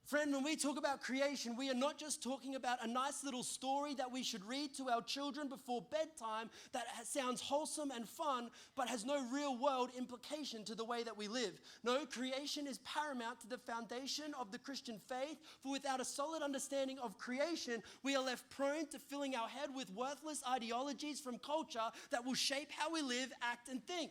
Friend, when we talk about creation, we are not just talking about a nice little story that we should read to our children before bedtime that sounds wholesome and fun, but has no real world implication to the way that we live. No, creation is paramount to the foundation of the Christian faith, for without a solid understanding of creation, we are left prone to filling our head with worthless ideologies from culture that will shape how we live, act, and think.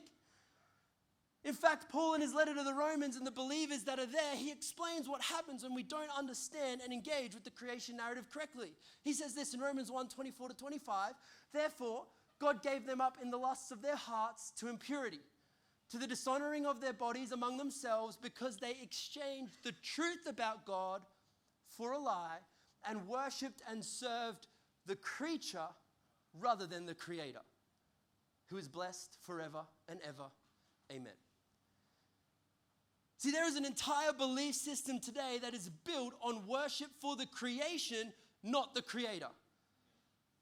In fact, Paul in his letter to the Romans and the believers that are there, he explains what happens when we don't understand and engage with the creation narrative correctly. He says this in Romans 1:24-25, "Therefore, God gave them up in the lusts of their hearts to impurity, to the dishonoring of their bodies among themselves, because they exchanged the truth about God for a lie and worshipped and served the creature rather than the Creator, who is blessed forever and ever. Amen." See, there is an entire belief system today that is built on worship for the creation, not the Creator.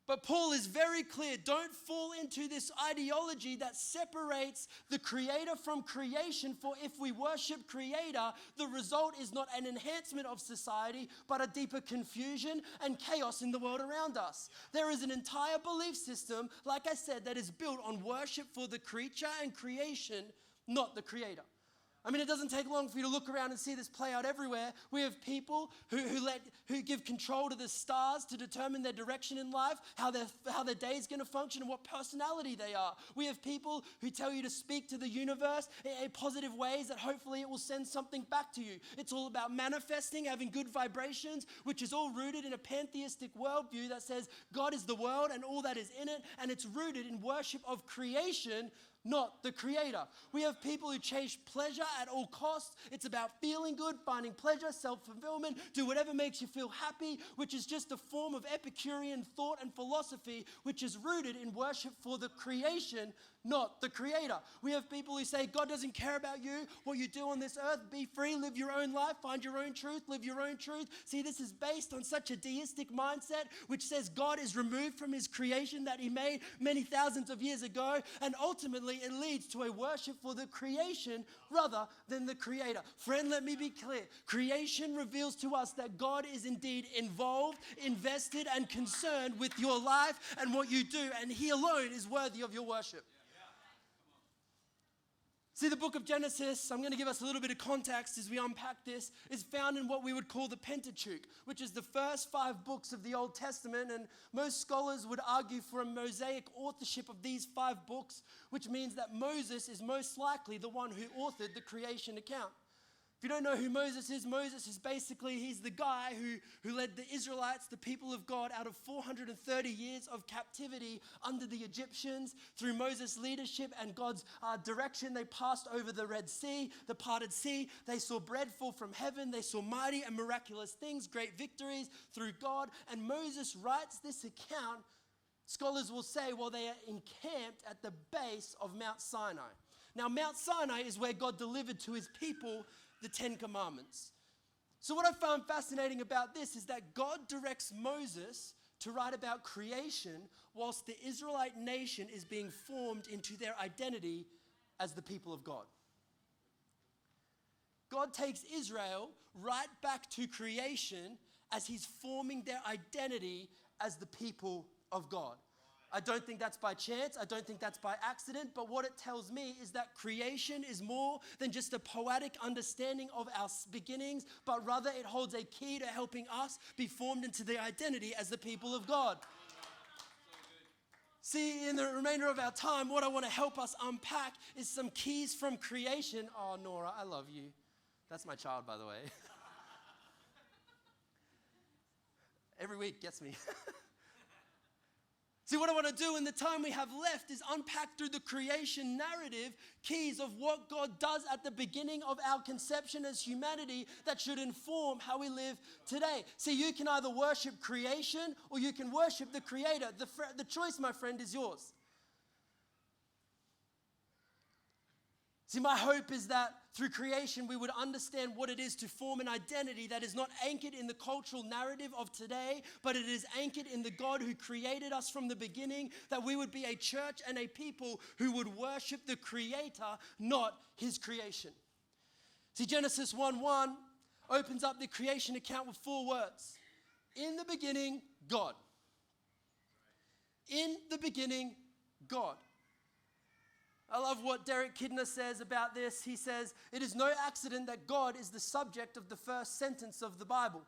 But Paul is very clear, don't fall into this ideology that separates the Creator from creation, for if we worship Creator, the result is not an enhancement of society, but a deeper confusion and chaos in the world around us. There is an entire belief system, like I said, that is built on worship for the creature and creation, not the Creator. I mean, it doesn't take long for you to look around and see this play out everywhere. We have people who give control to the stars to determine their direction in life, how their day is going to function, and what personality they are. We have people who tell you to speak to the universe in positive ways that hopefully it will send something back to you. It's all about manifesting, having good vibrations, which is all rooted in a pantheistic worldview that says God is the world and all that is in it, and it's rooted in worship of creation, not the Creator. We have people who chase pleasure at all costs. It's about feeling good, finding pleasure, self-fulfillment, do whatever makes you feel happy, which is just a form of Epicurean thought and philosophy, which is rooted in worship for the creation, not the Creator. We have people who say, God doesn't care about you, what you do on this earth, be free, live your own life, find your own truth, live your own truth. See, this is based on such a deistic mindset, which says God is removed from His creation that He made many thousands of years ago, and ultimately it leads to a worship for the creation rather than the Creator. Friend, let me be clear. Creation reveals to us that God is indeed involved, invested, and concerned with your life and what you do, and He alone is worthy of your worship. See, the book of Genesis, I'm going to give us a little bit of context as we unpack this, is found in what we would call the Pentateuch, which is the first 5 books of the Old Testament. And most scholars would argue for a Mosaic authorship of these 5 books, which means that Moses is most likely the one who authored the creation account. If you don't know who Moses is basically, he's the guy who led the Israelites, the people of God, out of 430 years of captivity under the Egyptians. Through Moses' leadership and God's direction, they passed over the Red Sea, the parted sea. They saw bread fall from heaven. They saw mighty and miraculous things, great victories through God. And Moses writes this account, scholars will say, while they are encamped at the base of Mount Sinai. Now, Mount Sinai is where God delivered to His people the 10 Commandments. So what I found fascinating about this is that God directs Moses to write about creation whilst the Israelite nation is being formed into their identity as the people of God. God takes Israel right back to creation as He's forming their identity as the people of God. I don't think that's by chance. I don't think that's by accident. But what it tells me is that creation is more than just a poetic understanding of our beginnings, but rather it holds a key to helping us be formed into the identity as the people of God. See, in the remainder of our time, what I want to help us unpack is some keys from creation. Oh, Nora, I love you. That's my child, by the way. Every week gets me. See, what I want to do in the time we have left is unpack through the creation narrative keys of what God does at the beginning of our conception as humanity that should inform how we live today. See, you can either worship creation or you can worship the Creator. The choice, my friend, is yours. See, my hope is that through creation, we would understand what it is to form an identity that is not anchored in the cultural narrative of today, but it is anchored in the God who created us from the beginning, that we would be a church and a people who would worship the Creator, not His creation. See, Genesis 1:1, opens up the creation account with 4 words. In the beginning, God. In the beginning, God. I love what Derek Kidner says about this. He says, it is no accident that God is the subject of the first sentence of the Bible.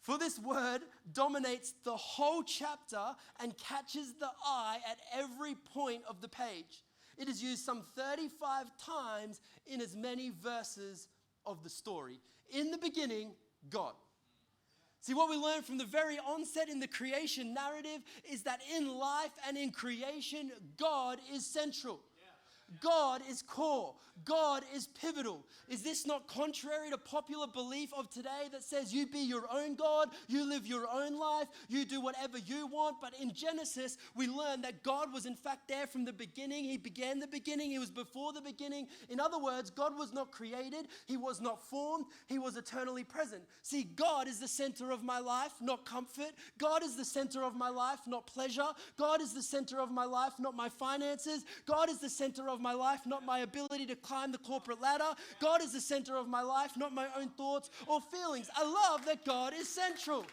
For this word dominates the whole chapter and catches the eye at every point of the page. It is used some 35 times in as many verses of the story. In the beginning, God. See, what we learn from the very onset in the creation narrative is that in life and in creation, God is central. God is core. God is pivotal. Is this not contrary to popular belief of today that says you be your own God, you live your own life, you do whatever you want? But in Genesis, we learn that God was in fact there from the beginning. He began the beginning. He was before the beginning. In other words, God was not created. He was not formed. He was eternally present. See, God is the center of my life, not comfort. God is the center of my life, not pleasure. God is the center of my life, not my finances. God is the center of my life, not my ability to climb the corporate ladder. God is the center of my life, not my own thoughts or feelings. I love that God is central.